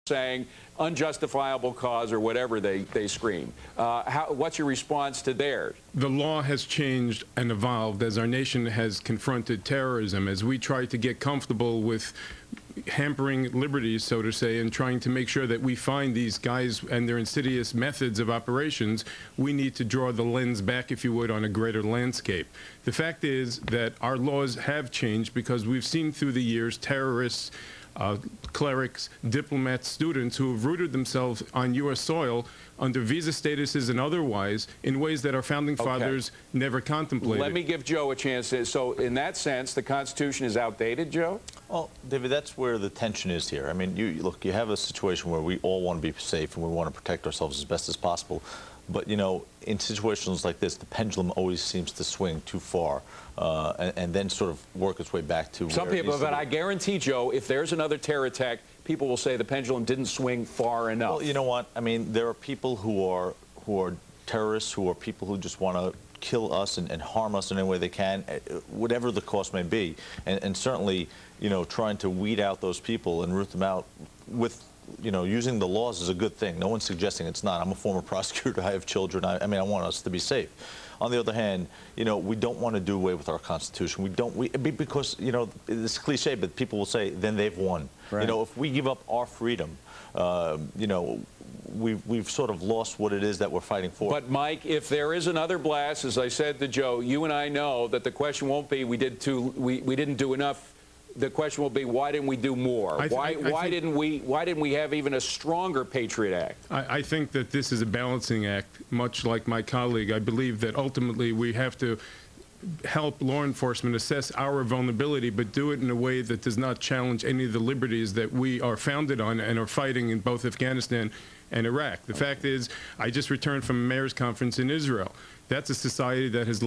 saying unjustifiable cause or whatever they scream. What's your response to theirs? The law has changed and evolved as our nation has confronted terrorism, as we try to get comfortable with hampering liberties, so to say, and trying to make sure that we find these guys and their insidious methods of operations. We need to draw the lens back, if you would, on a greater landscape. The fact is that our laws have changed because we've seen through the years terrorists, clerics, diplomats, students who have rooted themselves on U.S. soil under visa statuses and otherwise in ways that our founding fathers never contemplated. Let me give Joe a chance. So in that sense, the Constitution is outdated, Joe? Well, David, that's where the tension is here. I mean, look, you have a situation where we all want to be safe and we want to protect ourselves as best as possible. But, you know, in situations like this, the pendulum always seems to swing too far and then sort of work its way back to some people, but I guarantee, Joe, if there's another terror attack, people will say the pendulum didn't swing far enough. Well, you know what? I mean, there are people who are terrorists, who are people who just want to kill us and harm us in any way they can, whatever the cost may be. And certainly, you know, trying to weed out those people and root them out with, you know, using the laws is a good thing. No one's suggesting it's not. I'm a former prosecutor. I have children. I mean, I want us to be safe. On the other hand, you know, we don't want to do away with our Constitution. Because, you know, it's cliche, but people will say, then they've won. Right. You know, if we give up our freedom, you know, we've sort of lost what it is that we're fighting for. But, Mike, if there is another blast, as I said to Joe, you and I know that the question won't be we didn't do enough. The question will be, why didn't we do more? Why didn't we have even a stronger Patriot Act? I think that this is a balancing act, much like my colleague. I believe that ultimately we have to help law enforcement assess our vulnerability, but do it in a way that does not challenge any of the liberties that we are founded on and are fighting in both Afghanistan and Iraq. The fact is, I just returned from a mayor's conference in Israel. That's a society that has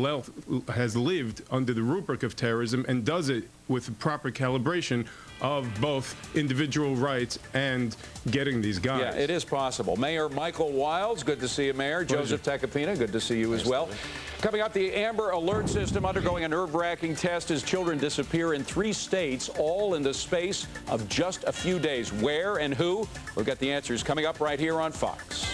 lived under the rubric of terrorism and does it with the proper calibration of both individual rights and getting these guys. Yeah, it is possible. Mayor Michael Wilds, good to see you, Mayor. Pleasure. Joseph Tacopina, good to see you as well. Coming up, the Amber Alert System undergoing a nerve-wracking test as children disappear in 3 states, all in the space of just a few days. Where and who? We'll get the answers coming up right here on Fox.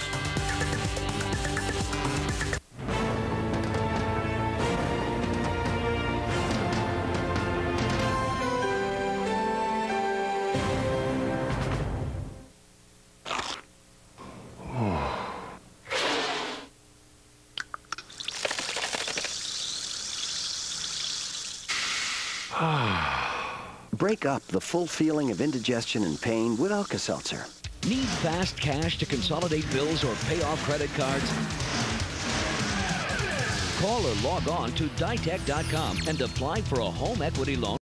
Break up the full feeling of indigestion and pain with Alka-Seltzer. Need fast cash to consolidate bills or pay off credit cards? Call or log on to Ditech.com and apply for a home equity loan.